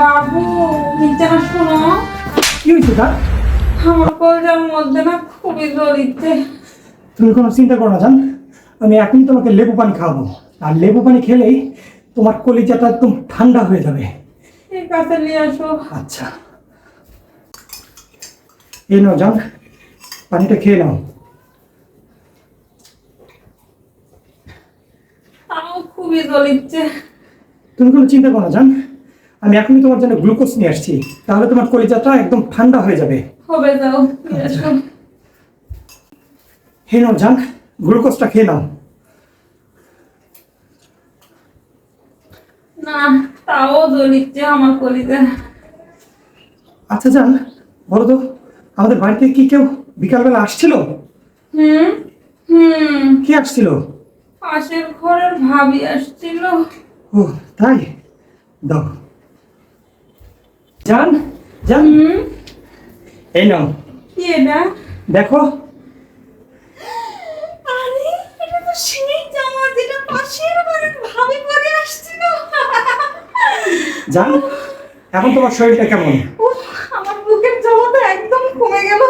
বাবু, নিচে না শোনো। কি হয়েছে তার? আমার কলজার মধ্যে না খুবই জ্বলিচ্ছে। তুমি কোনো চিন্তা করো না জান, আমি এখনই তোমাকে লেবু পানি খাওয়াবো, আর লেবু পানি খেলেই তোমার কলিজাটা একদম ঠান্ডা হয়ে যাবে। ঠিক আছে, নিয়ে আসো। আচ্ছা, এই নাও জান, পানিটা খেয়ে নাও। তাও খুবই জ্বলিচ্ছে। তুমি কোনো চিন্তা করো না জান, আমি এখনই তোমার জন্য গ্লুকোজ নিয়ে আসছি, তাহলে তোমার কলিজাটা একদম ঠান্ডা হয়ে যাবে। হবে, যাও নিয়ে আসো। খেয়ে নাও জান, গ্লুকোজটা খেয়ে নাও। না, তাও জ্বলিচ্ছে আমার কলিজা। আচ্ছা জান, বলো তো, আমাদের বাড়িতে কি কেউ বিকালবেলা আসছিল? হুম হুম কি আসছিল? পাশের ঘরের ভাবি আসছিল। ও তাই, দাও জান। জান, হুম, এই নাও, কি এটা? দেখো। আরে, এটা তো সেই জামা যেটা পাশের বাড়ির ভাবি পরে আসছিল। জান, এখন তোমার শরীরটা কেমন? উফ, আমার বুকের জ্বালা তো একদম কমে গেল।